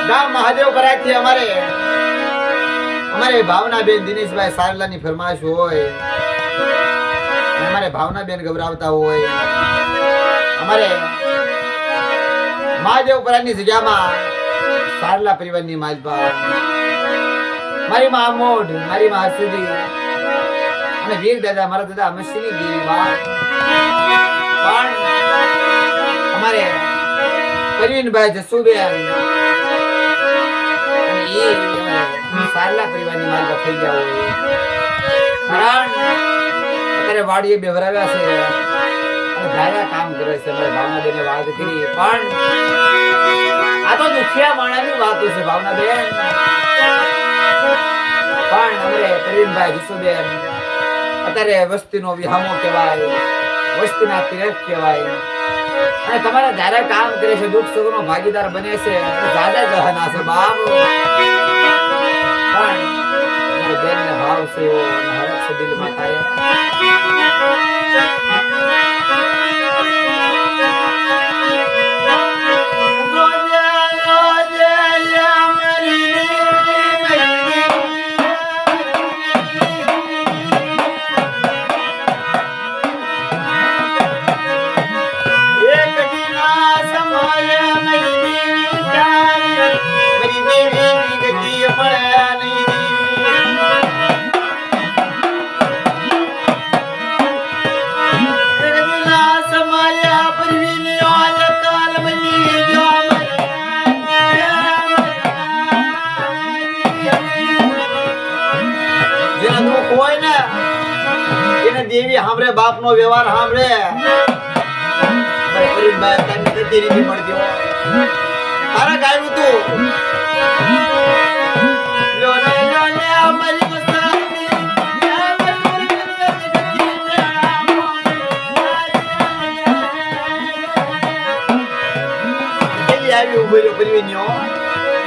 ગામ મહાદેવ કરાથી અમારે ભાવનાબેન દિનેશભાઈ સારલાની ફરમાઈશ હોય, અમારે ભાવનાબેન ગભરાવતા હોય, અમારે મહાદેવ પરાની જગ્યામાં સારલા પરિવારની માલપા, મારી માં મોઢ, મારી માં હસુદી અને વીર દાદા, મારા દાદા અમરસિંહની દેવી વાત પણ અમારે પરવીનભાઈ જસુબેન અને એ સારલા પરિવારની માલપા થઈ ગયા હોય, કારણ અત્યારે વાડીએ બેવરાવ્યા છે અને ધાર્યા કામ કરે છે. અમારે ભાવનાબેને વાત કરી પણ આ તો દુખિયા માણાની વાતો છે ભાવનાબેન, પણ અમારે પરવીનભાઈ જસુબેન અત્યારે વસ્તીનો વિહામો કહેવાય, વસ્તીના તિરક કહેવાય અને તમારા ધારા કામ કરે છે, દુઃખ સુખનો ભાગીદાર બને છે, દાદા જહાના છે બાપ, પણ મારી બેનને ભાવ છે એવો અને હરખ છે દિલમાં તારે. દેવી હામરે બાપ નો વ્યવહાર હામરે પરવીનભાઈ તને કઈ રીતે મળી ગયો તારા ગાયું તું લો રે અમારી મસ્તી આવી ઉભો પરવીન્યો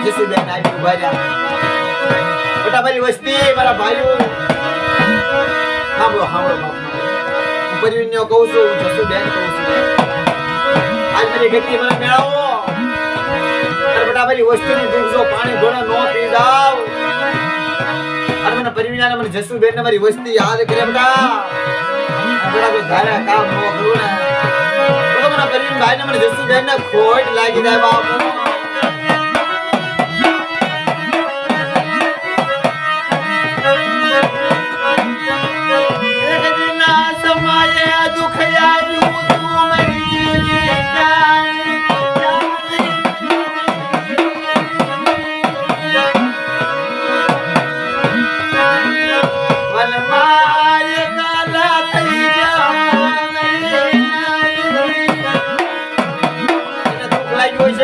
જસુબેન આવી ઉભા રહ્યા બેટા મારી વસ્તી મારા ભાઈઓ સાંભળો સાંભળો હું પરવીન્યો કહું છું, જસુબેન કહું છું, આજ મારી ગતિ મને મેળવો અરે બેટા મારી વસ્તીનું દુઃખ જો પાણી ઘોડે નો પી જાવ અને મને પરવીન્યાને મને જસુબેન ને મારી વસ્તી યાદ કરે બેટા બેટા તો ધારા કામ નો કરું ને તો મને પરવીનભાઈ ને મને જસુબેન ને ખોટ લાગી જાય બાપુ.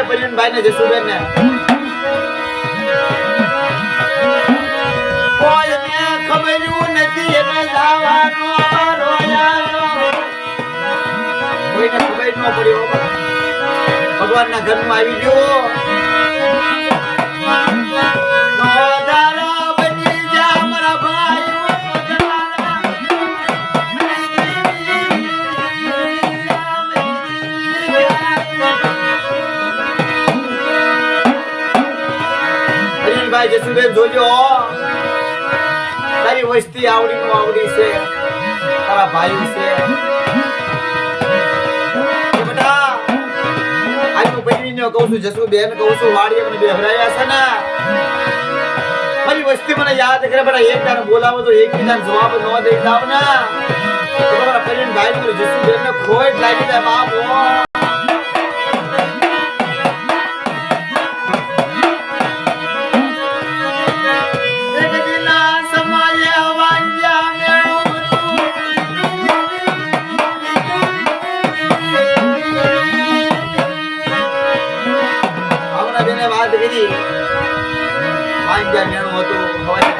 પરવીનભાઈ ને જસુબેન ને કોઈને ખબર નથી એને જવાનો રોયાનો કોઈને ખબર ન પડ્યો ભગવાનના ઘરમાં આવી ગયો જસુબેન જોજો તારી વસ્તી આવડી નો આવડી છે, તારા ભાઈ છે બેટા. આજ હું પરવીન્યો કહું છું, જસુબેન કહું છું, વાડીએ મને બેહરાયા છે ને મારી વસ્તી મને યાદ કરે બેટા. એક દાડો બોલાવો તો એક બીજાને જવાબ ન દઈ જાવ ને તો તમારા પરવીનભાઈ ને જસુબેન ને ખોટ લાગી જાય બાપ.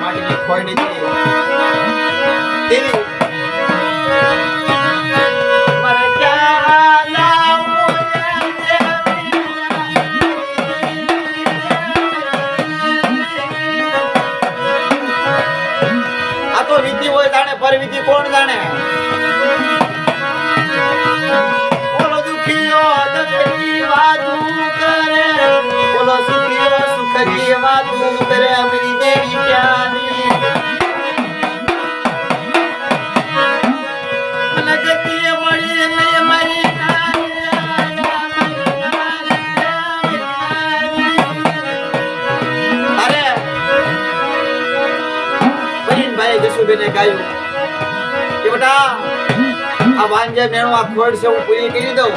માટીની ખોઈ નથી તેવી આ તો વિધિ હોય જાણે, પર વિધિ કોણ જાણે. બોલો દુખીઓ દુખી વાતું કરે, બોલો સુખીઓ સુખ વાતું કરે અમારી દેવી પ્યારી મને ગતિએ મળી નહીં અમારી અરે ભાઈ જસુબેને ગાયું કે બેટા આ વાંજે મેણો આ ખોડ છે હું પૂરી કરી દઉં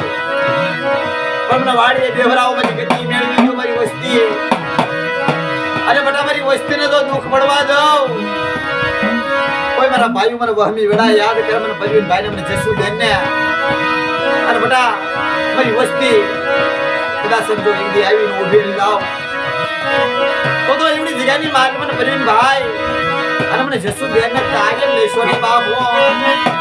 પણ મને વાડીએ બેહરાવો પછી ગતિ મેળવી જો મારી વસ્તી અરે બેટા મારી વસ્તીને તો દુઃખ પડવા દઉં કોઈ મારા ભાઈઓ મને વહમી વેળા યાદ કરે મને પરવીન ભાઈને મને જસુબેન ને અરે બેટા મારી વસ્તી કદાચ સમજો ઈંદી આવીને ઊભી રહી જાવ તો એવડી જગ્યાની માલ મને પરવીન ભાઈ અને મને જસુબેન ને તાગે લેશો ને બાપ